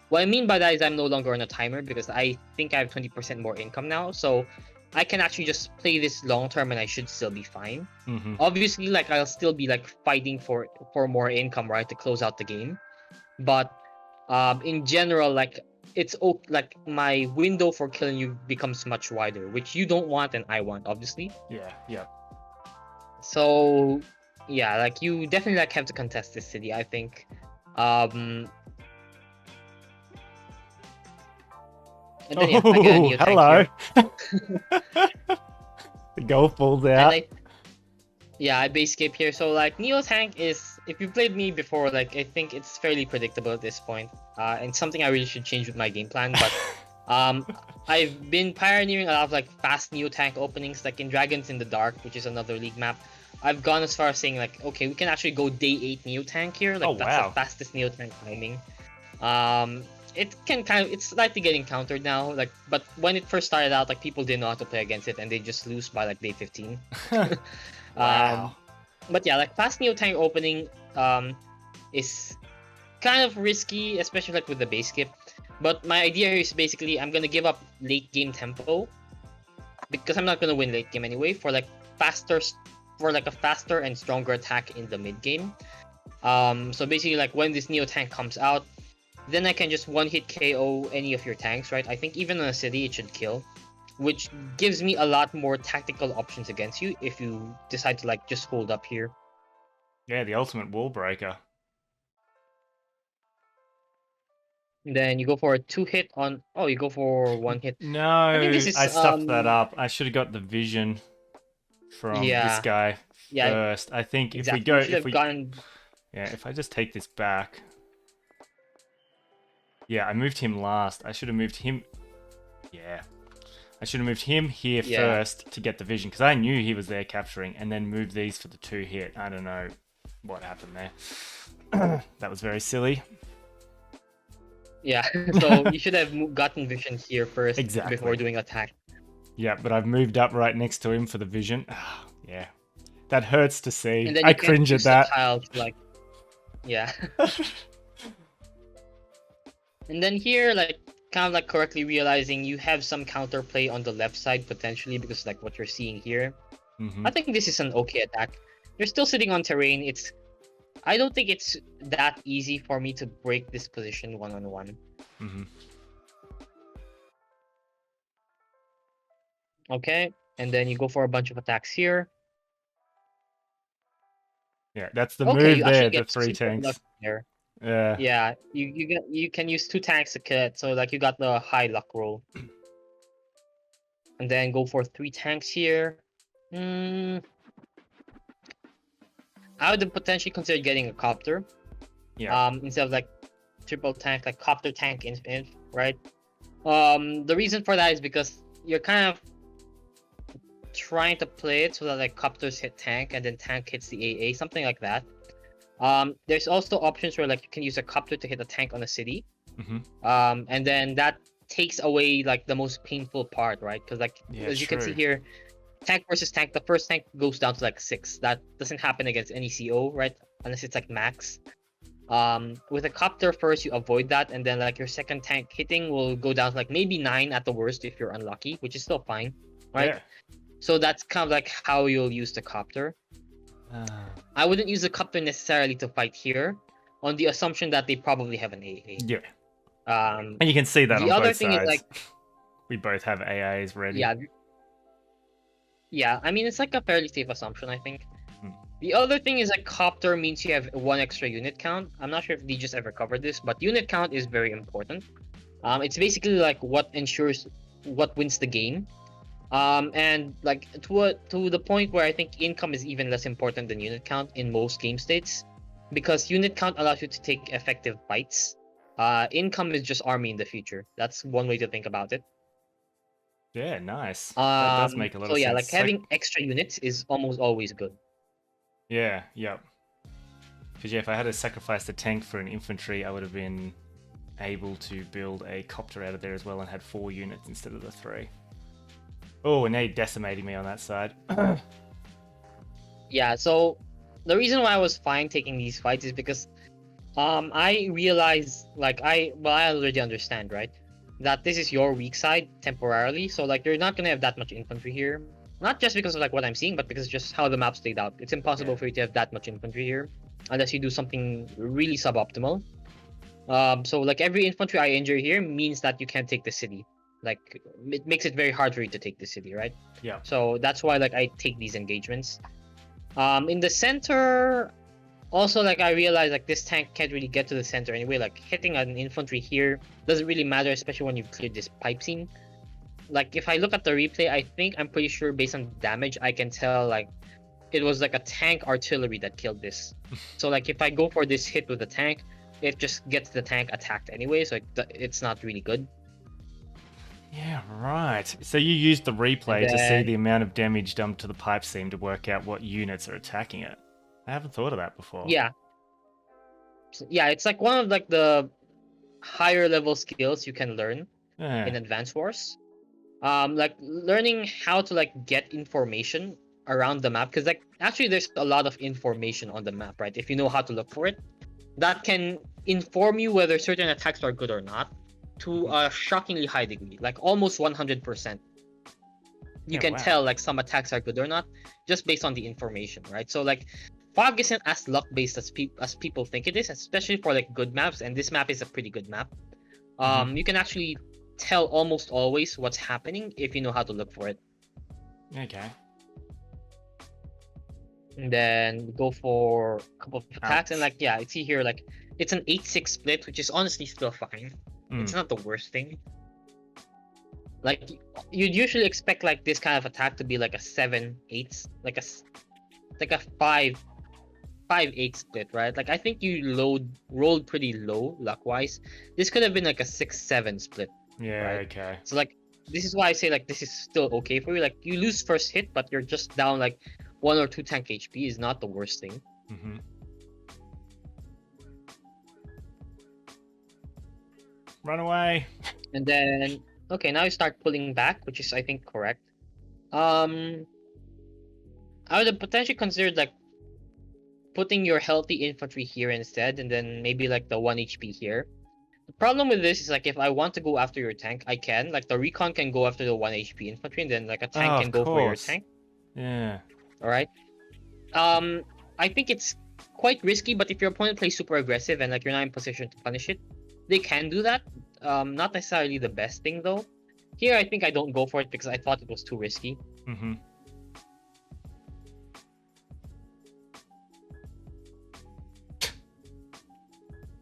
What I mean by that is I'm no longer on a timer because I think I have 20% more income now. So I can actually just play this long term and I should still be fine. Obviously, like I'll still be like fighting for more income, right, to close out the game. But in general, like it's like my window for killing you becomes much wider, which you don't want and I want, obviously. Yeah. So yeah, like you definitely like have to contest this city, I think. And then yeah, I get a Neo tank hello. here. The goal falls out. I base skip here. So like Neo tank is, if you played me before, like I think it's fairly predictable at this point. And something I really should change with my game plan. But I've been pioneering a lot of like fast Neo tank openings, like in Dragons in the Dark, which is another league map. I've gone as far as saying like, okay, we can actually go day 8 Neo tank here. Like that's the fastest Neo tank timing. It can it's slightly getting countered now, like, but when it first started out, like people didn't know how to play against it and they just lose by like day 15. Wow. But yeah, like fast Neo tank opening is kind of risky, especially like with the base skip. But my idea is basically I'm gonna give up late game tempo because I'm not gonna win late game anyway for like a faster and stronger attack in the mid game. So basically like when this Neo tank comes out, then I can just one-hit KO any of your tanks, right? I think even in a city it should kill, which gives me a lot more tactical options against you if you decide to like just hold up here. Yeah, the ultimate wall breaker. Then you go for a 2-hit on. Oh, you go for 1-hit. No, I think this is I stuffed that up. I should have got the vision from this guy first. I think exactly. if I just take this back. Yeah, I moved him last. I should have moved him. Yeah. I should have moved him here first to get the vision, because I knew he was there capturing, and then moved these for the 2-hit. I don't know what happened there. That was very silly. Yeah, so you should have gotten vision here first before doing attack. Yeah, but I've moved up right next to him for the vision. Yeah. That hurts to see. And then I cringe at that. Yeah. And then here, like, kind of like correctly realizing you have some counterplay on the left side potentially because like what you're seeing here. I think this is an okay attack. You're still sitting on terrain. I don't think it's that easy for me to break this position one-on-one. Okay, and then you go for a bunch of attacks here. Yeah, that's the move there, the 3 tanks. There. Yeah. Yeah, you can use 2 tanks to kill it, so like you got the high luck roll. And then go for 3 tanks here. I would potentially consider getting a copter. Yeah. Instead of like triple tank, like copter tank infinite, right? The reason for that is because you're kind of trying to play it so that like copters hit tank and then tank hits the AA, something like that. There's also options where like you can use a copter to hit a tank on a city. And then that takes away like the most painful part, right? Because like as you can see here, tank versus tank, the first tank goes down to like 6. That doesn't happen against any CO, right? Unless it's like max. With a copter first, you avoid that, and then like your second tank hitting will go down to like maybe 9 at the worst if you're unlucky, which is still fine, right? Yeah. So that's kind of like how you'll use the copter. I wouldn't use the copter necessarily to fight here, on the assumption that they probably have an AA. Yeah. And you can see that the on other both thing sides. is like, We both have AAs ready. yeah. I mean, it's like a fairly safe assumption, I think. Hmm. The other thing is like copter means you have 1 extra unit count. I'm not sure if they just ever covered this, but unit count is very important. It's basically like what ensures what wins the game. And like to the point where I think income is even less important than unit count in most game states, because unit count allows you to take effective fights. Income is just army in the future. That's one way to think about it. Yeah, nice. That does make a lot of sense. So yeah, like having extra units is almost always good. Yeah, yep. Because yeah, if I had to sacrifice the tank for an infantry, I would have been able to build a copter out of there as well and had 4 units instead of the 3. Oh, and they decimated me on that side. Yeah, so the reason why I was fine taking these fights is because I realized, like, I already understand, right, that this is your weak side temporarily, so like you're not gonna have that much infantry here. Not just because of like what I'm seeing, but because just how the map's laid out. It's impossible for you to have that much infantry here unless you do something really suboptimal. So like every infantry I injure here means that you can't take the city. Like it makes it very hard for you to take the city, right? Yeah. So that's why like I take these engagements. In the center, also like I realized like this tank can't really get to the center anyway. Like hitting an infantry here doesn't really matter, especially when you've cleared this pipe scene. Like if I look at the replay, I'm pretty sure based on damage I can tell like it was like a tank artillery that killed this. So like if I go for this hit with the tank, it just gets the tank attacked anyway, so it's not really good. Yeah, right. So you used the replay to see the amount of damage done to the pipe seam to work out what units are attacking it. I haven't thought of that before. Yeah. So, yeah, it's like one of like the higher level skills you can learn in Advance Wars. Like learning how to like get information around the map, because like actually there's a lot of information on the map, right? If you know how to look for it, that can inform you whether certain attacks are good or not to a shockingly high degree, like almost 100%. You can tell like some attacks are good or not just based on the information, right? So like Fog isn't as luck based as people think it is, especially for like good maps, and this map is a pretty good map. You can actually tell almost always what's happening if you know how to look for it. Okay. And then go for a couple of attacks, and like yeah, I see here like it's an 8-6 split, which is honestly still fine. It's not the worst thing. Like you'd usually expect like this kind of attack to be like a 7-8, like a 5-8 split, right? Like I think you rolled pretty low luck wise. This could have been like a 6-7 split. Yeah, right? okay. So like this is why I say like this is still okay for you. Like you lose first hit, but you're just down like 1 or 2 tank HP is not the worst thing. Run away. And then okay, now you start pulling back, which is I think correct. I would have potentially considered like putting your healthy infantry here instead, and then maybe like the 1 HP here. The problem with this is like if I want to go after your tank, I can. Like the recon can go after the 1 HP infantry, and then like a tank can go for your tank. Yeah. Alright. I think it's quite risky, but if your opponent plays super aggressive and like you're not in position to punish it, they can do that. Not necessarily the best thing though. Here I think I don't go for it because I thought it was too risky.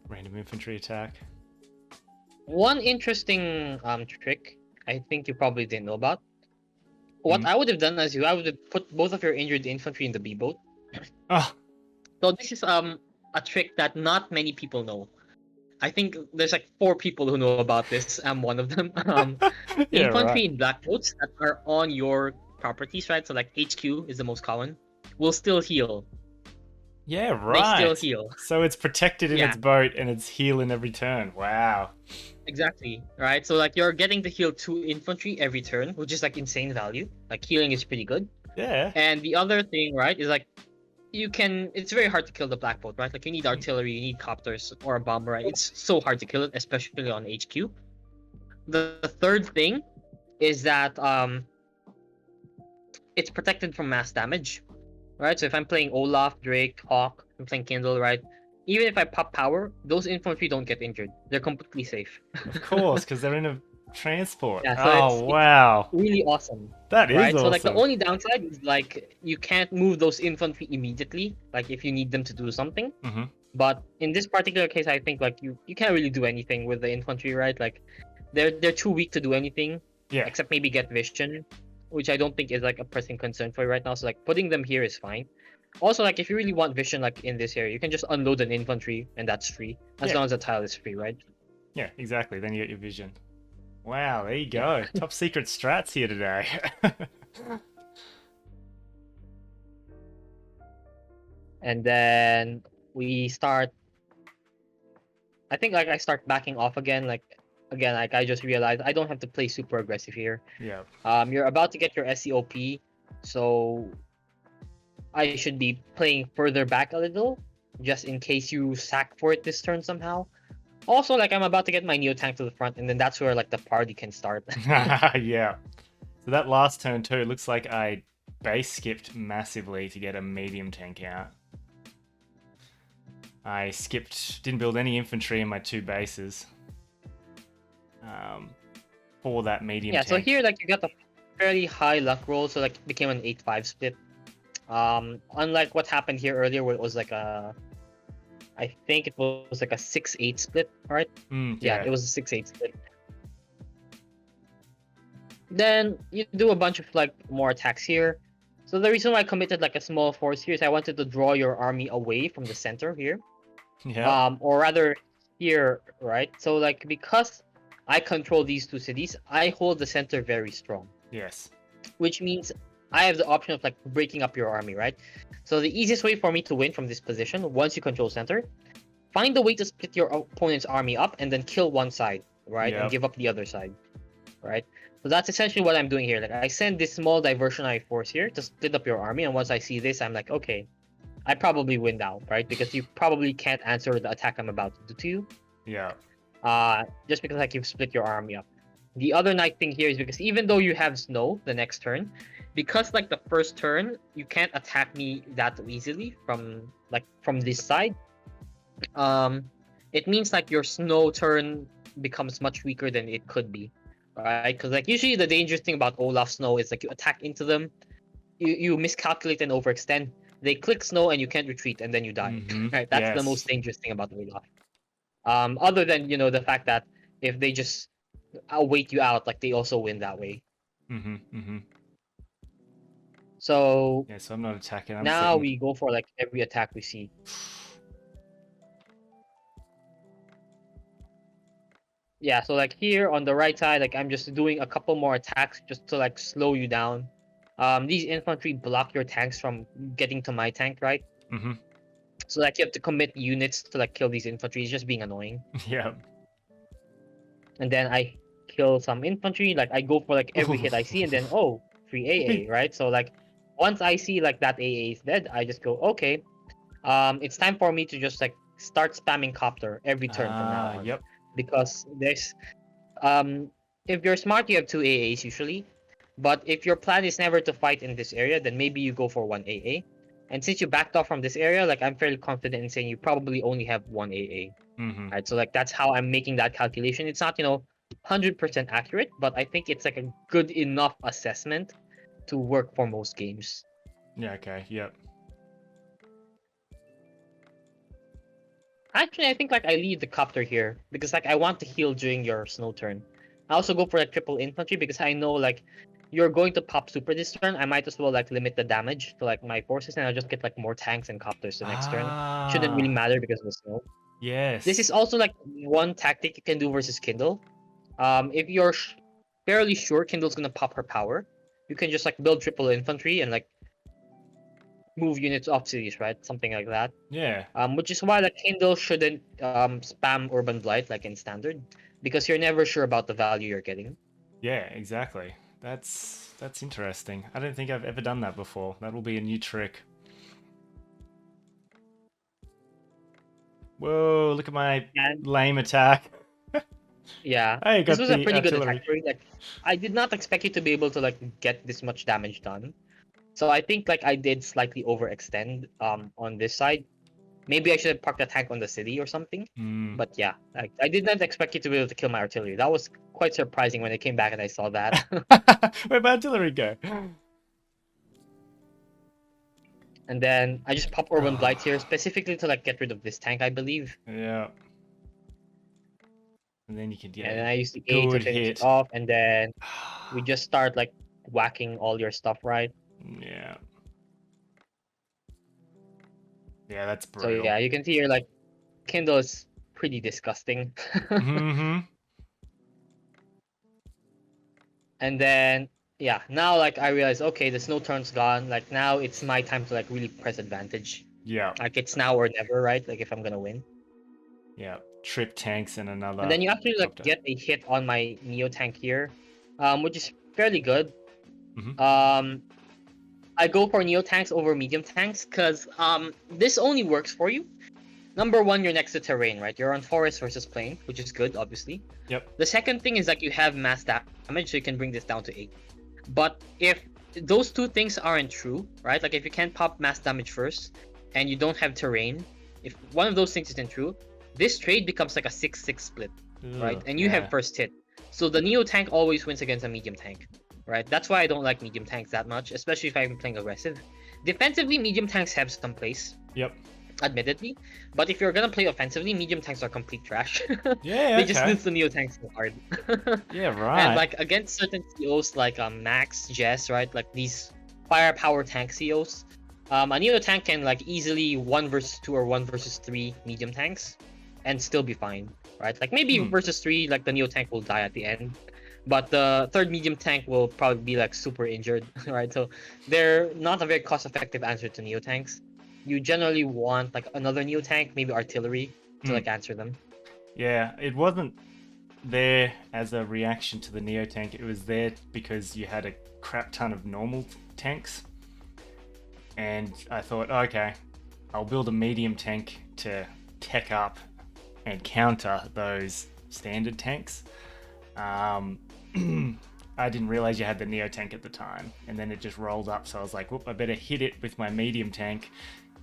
Random infantry attack. One interesting trick I think you probably didn't know about. What I would have done as I would have put both of your injured infantry in the B boat. Oh. So this is a trick that not many people know. I think there's like 4 people who know about this. I'm one of them. Yeah, infantry in black boats that are on your properties, right? So like HQ is the most common. Will still heal. Yeah, they still right. heal. So it's protected in Yeah, its boat and it's healing every turn. Wow. exactly. Right. So like you're getting to heal 2 infantry every turn, which is like insane value. Like healing is pretty good. Yeah. And the other thing, right, is like you can. It's very hard to kill the black boat, right? Like you need artillery, you need copters or a bomber, right? It's so hard to kill it, especially on HQ. The third thing is that it's protected from mass damage, right? So if I'm playing Olaf, Drake, Hawk, I'm playing Kindle, right? Even if I pop power, those infantry don't get injured. They're completely safe. Of course, because they're in a transport. Yeah, so Oh, it's wow. really awesome, That is right? So like the awesome. only downside is like you can't move those infantry immediately, like if you need them to do something. Mm-hmm. But in this particular case, I think like you can't really do anything with the infantry, right? Like they're too weak to do anything Yeah. except maybe get vision, which I don't think is like a pressing concern for you right now. So like putting them here is fine. Also, like if you really want vision, like in this area, you can just unload an infantry and that's free as Yeah. long as the tile is free, right? Yeah, exactly. Then you get your vision. Wow, there you Yeah. go. Top secret strats here today. And then we start. I think like I start backing off again. Like again, like I just realized I don't have to play super aggressive here. Yeah. You're about to get your SEOP, so I should be playing further back a little, just in case you sack for it this turn somehow. Also, like I'm about to get my Neo tank to the front, and then that's where like the party can start. Yeah. So that last turn too, it looks like I base skipped massively to get a medium tank out. I didn't build any infantry in my 2 bases for that medium Yeah, tank. so here like you got a fairly high luck roll, so like it became an 8-5 split. Unlike what happened here earlier, where it was like I think it was like a 6-8 split, right? Yeah, it was a 6-8 split. Then you do a bunch of like more attacks here. So the reason why I committed like a small force here is I wanted to draw your army away from the center here. Yeah. Or rather here, right? So like because I control these 2 cities, I hold the center very strong. Yes. Which means I have the option of like breaking up your army, right? So the easiest way for me to win from this position, once you control center, find a way to split your opponent's army up and then kill one side, right? Yep. And give up the other side, right? So that's essentially what I'm doing here. Like I send this small diversionary force here to split up your army, and once I see this, I'm like, okay, I probably win now, right? Because you probably can't answer the attack I'm about to do to you. Yeah. Just because like you've split your army up. The other nice thing here is because even though you have snow the next turn, because like the first turn you can't attack me that easily from this side. It means like your snow turn becomes much weaker than it could be, right? Because like usually the dangerous thing about Olaf Snow is like you attack into them, you miscalculate and overextend. They click snow and you can't retreat and then you die. Right? That's the most Yes. dangerous thing about Olaf. Other than the fact that if they just wait you out, like they also win that way. So Yeah, so I'm not attacking. I'm now sitting. we go for like every attack we see. Yeah, so like here on the right side, like I'm just doing a couple more attacks just to like slow you down. These infantry block your tanks from getting to my tank, right? So like you have to commit units to like kill these infantry. It's just being annoying. Yeah. And then I kill some infantry. Like I go for like every hit I see, and then free AA, right? So like once I see like that AA is dead, I just go okay. It's time for me to just like start spamming copter every turn from now on. Yep. Because there's if you're smart, you have 2 AAs usually. But if your plan is never to fight in this area, then maybe you go for 1 AA. And since you backed off from this area, like I'm fairly confident in saying you probably only have 1 AA. Right? So like that's how I'm making that calculation. It's not 100% accurate, but I think it's like a good enough assessment to work for most games. Yeah. Okay. Yep. Actually, I think like I leave the copter here because like I want to heal during your snow turn. I also go for like triple infantry because I know like you're going to pop super this turn. I might as well like limit the damage to like my forces, and I'll just get like more tanks and copters the next turn. Shouldn't really matter because of the snow. Yes. This is also like one tactic you can do versus Kindle. If you're fairly sure Kindle's gonna pop her power, you can just like build triple infantry and like move units off cities, right? Something like that. Yeah. Which is why the Kindle shouldn't spam Urban Blight like in standard, because you're never sure about the value you're getting. Yeah, exactly. That's interesting. I don't think I've ever done that before. That'll be a new trick. Whoa, look at my And lame attack. yeah, I this got was a the pretty good attack artillery. for you. Like, I did not expect you to be able to like get this much damage done. So I think like I did slightly overextend on this side. Maybe I should have parked a tank on the city or something. Mm. But yeah, like, I did not expect you to be able to kill my artillery. That was quite surprising when I came back and I saw that. Where'd my artillery go? And then I just pop Urban Blight here specifically to like get rid of this tank, I believe. Yeah. And then you can get And then I use the a A to good finish hit. it off, and then we just start like whacking all your stuff, right? Yeah. Yeah, that's So brutal. yeah, you can see here like Kindle is pretty disgusting. Mm-hmm. And then yeah, now like I realize, okay, the snow turn's gone. Like now it's my time to like really press advantage. Yeah. Like it's now or never, right? Like if I'm gonna win. Yeah. Trip tanks and another. And then you actually like copter. get a hit on my Neo tank here, which is fairly good. Mhm. I go for Neo tanks over medium tanks because this only works for you. Number one, you're next to terrain, right? You're on forest versus plain, which is good, obviously. Yep. The second thing is like you have mass damage, so you can bring this down to 8. But if those two things aren't true, right? Like if you can't pop mass damage first and you don't have terrain, if one of those things isn't true, this trade becomes like a 6-6 split, right? Ugh, And you yeah. have first hit. So the Neo tank always wins against a medium tank, right? That's why I don't like medium tanks that much, especially if I'm playing aggressive. Defensively, medium tanks have some place, Yep. admittedly. But if you're gonna play offensively, medium tanks are complete trash. Yeah. They just Okay. lose the Neo tanks so hard. Yeah. Right. And like against certain COs like Max, Jess, right? Like these firepower tank COs, a Neo tank can like easily 1 versus 2 or 1 versus 3 medium tanks and still be fine, right? Like maybe versus 3, like the Neo tank will die at the end. But the third medium tank will probably be like super injured, right? So they're not a very cost-effective answer to Neo tanks. You generally want like another Neo tank, maybe artillery, to like answer them. Yeah, it wasn't there as a reaction to the Neo tank. It was there because you had a crap ton of normal tanks. And I thought, okay, I'll build a medium tank to tech up and counter those standard tanks. I didn't realize you had the Neo tank at the time, and then it just rolled up. So I was like, whoop, I better hit it with my medium tank.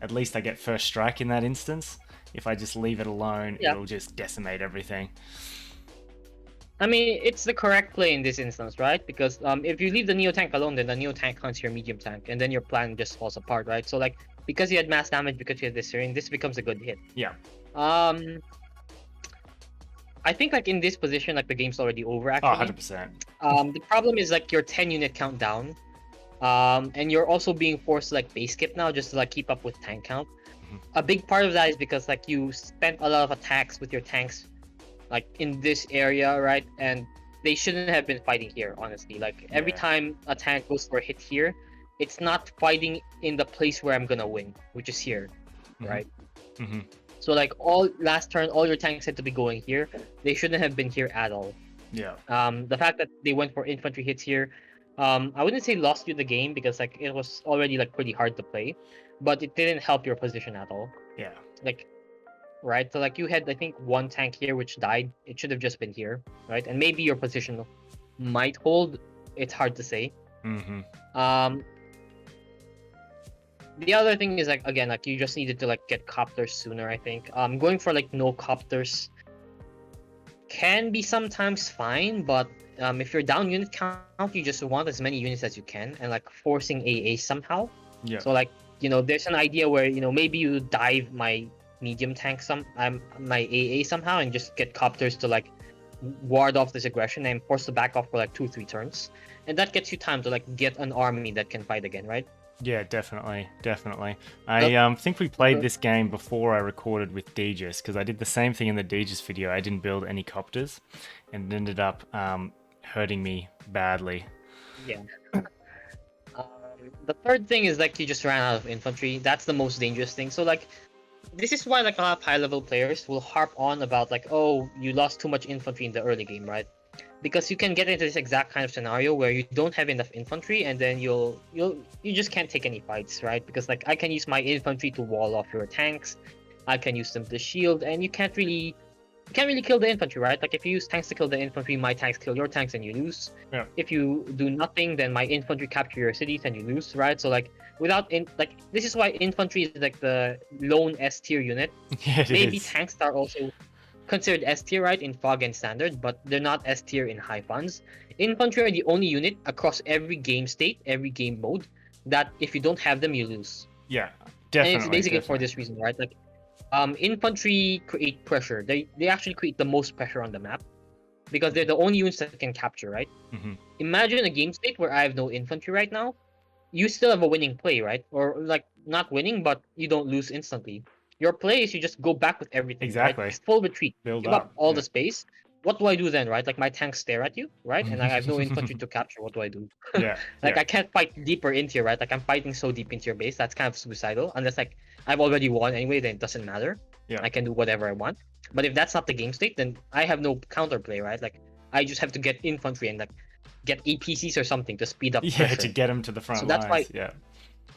At least I get first strike in that instance. If I just leave it alone, it'll just decimate everything. I mean, it's the correct play in this instance, right? Because if you leave the Neo tank alone, then the Neo tank hunts your medium tank, and then your plan just falls apart, right? So like, because you had mass damage, because you had this Syrian, this becomes a good hit. Yeah. I think like in this position, like the game's already over. Oh, Actually, 100%. The problem is like your 10 unit countdown, and you're also being forced to like base skip now just to like keep up with tank count. A big part of that is because like you spent a lot of attacks with your tanks like in this area, right? And they shouldn't have been fighting here, honestly. Like every time a tank goes for a hit here, it's not fighting in the place where I'm gonna win, which is here, right? So like all last turn, all your tanks had to be going here. They shouldn't have been here at all. Yeah. The fact that they went for infantry hits here, I wouldn't say lost you the game because like it was already like pretty hard to play, but it didn't help your position at all. Yeah. Like, right? So like you had I think one tank here which died. It should have just been here, right? And maybe your position might hold. It's hard to say. The other thing is like again like you just needed to like get copters sooner. I think going for like no copters can be sometimes fine, but if you're down unit count, you just want as many units as you can and like forcing AA somehow. Yeah. So like there's an idea where maybe you dive my medium tank my AA somehow and just get copters to like ward off this aggression and force to back off for like 2-3 turns, and that gets you time to like get an army that can fight again, right? Yeah, definitely. I think we played this game before I recorded with Degis, because I did the same thing in the Degis video. I didn't build any copters, and it ended up hurting me badly. Yeah. the third thing is like you just ran out of infantry. That's the most dangerous thing. So like this is why like a lot of high level players will harp on about like, oh, you lost too much infantry in the early game, right? Because you can get into this exact kind of scenario where you don't have enough infantry and then you just can't take any fights, right? Because like I can use my infantry to wall off your tanks, I can use them to shield, and you can't really kill the infantry, right? Like if you use tanks to kill the infantry, my tanks kill your tanks and you lose. Yeah. If you do nothing, then my infantry capture your cities and you lose, right? So like this is why infantry is like the lone S tier unit. Yeah, it Maybe is. tanks are also considered S tier, right, in fog and standard, but they're not S tier in high funds. Infantry are the only unit across every game state, every game mode, that if you don't have them, you lose. Yeah, And definitely. it's basically for definitely. this reason, right? Like infantry create pressure. They actually create the most pressure on the map because they're the only units that can capture, right? Hmm. Imagine a game state where I have no infantry right now. You still have a winning play, right? Or like not winning, but you don't lose instantly. Your play is you just go back with everything, right? Exactly. Just full retreat, Build give up up. all Yeah. the space. What do I do then, right? Like my tanks stare at you, right? And I have no infantry to capture. What do I do? Yeah. Like Yeah. I can't fight deeper into here, right? Like I'm fighting so deep into your base. That's kind of suicidal. Unless like I've already won anyway, then it doesn't matter. Yeah. I can do whatever I want. But if that's not the game state, then I have no counterplay, right? Like I just have to get infantry and like get APCs or something to speed up Yeah, to pressure. get them to the So front that's why, lines. Yeah.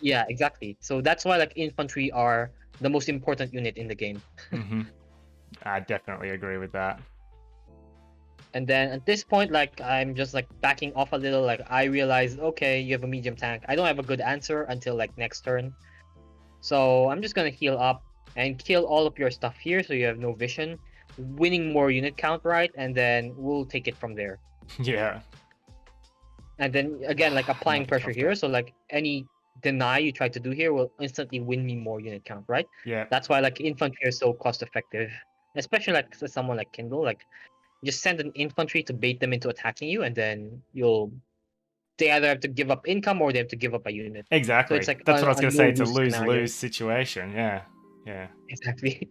yeah, exactly. So that's why like infantry are the most important unit in the game. Hmm. I definitely agree with that. And then at this point, like I'm just like backing off a little. Like I realized, okay, you have a medium tank. I don't have a good answer until like next turn. So I'm just gonna heal up and kill all of your stuff here, so you have no vision, winning more unit count, right? And then we'll take it from there. Yeah. And then again, like applying Another pressure here, Kantbei. so like any deny you try to do here will instantly win me more unit count, right? Yeah. That's why like infantry is so cost effective, especially like someone like Kindle. Like just send an infantry to bait them into attacking you, and then they either have to give up income or they have to give up a unit. So it's Exactly. like That's what I was a going to no say. It's a lose scenario. lose-lose situation. Yeah. Yeah. Exactly.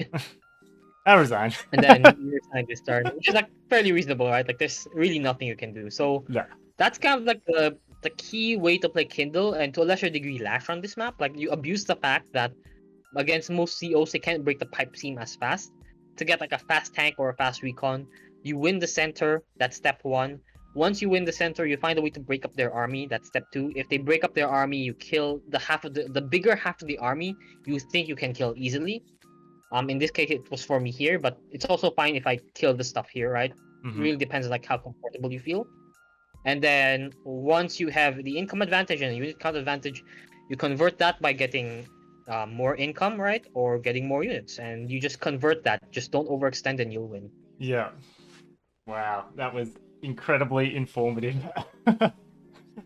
I resign. And then your scientist turn, which is like fairly reasonable, right? Like there's really nothing you can do. So Yeah. that's kind of like the key way to play Kindle, and to a lesser degree Lash on this map. Like you abuse the fact that against most COs they can't break the pipe seam as fast. To get like a fast tank or a fast recon, you win the center, that's step one. Once you win the center, you find a way to break up their army, that's step two. If they break up their army, you kill the bigger half of the army you think you can kill easily. In this case it was for me here, but it's also fine if I kill the stuff here, right? It Hmm. really depends on like how comfortable you feel. And then once you have the income advantage and the unit count advantage, you convert that by getting more income, right? Or getting more units. And you just convert that. Just don't overextend and you'll win. Yeah. Wow. That was incredibly informative.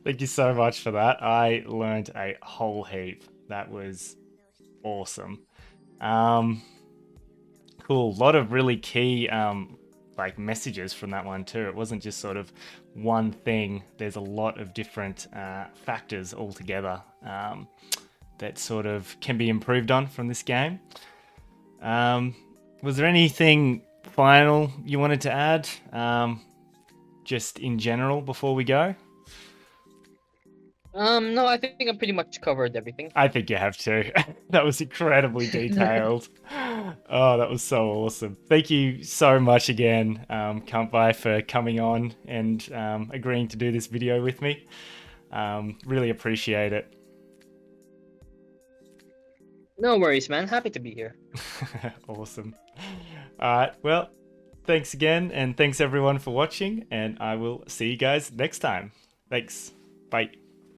Thank you so much for that. I learned a whole heap. That was awesome. Um, cool. A lot of really key like messages from that one too. It wasn't just sort of one thing. There's a lot of different factors altogether that sort of can be improved on from this game. Was there anything final you wanted to add? Just in general before we go? No, I think I pretty much covered everything. I think you have to. That was incredibly detailed. Oh, that was so awesome. Thank you so much again, Kantbei, for coming on and agreeing to do this video with me. Really appreciate it. No worries, man. Happy to be here. Awesome. All right, well, thanks again, and thanks everyone for watching, and I will see you guys next time. Thanks. Bye.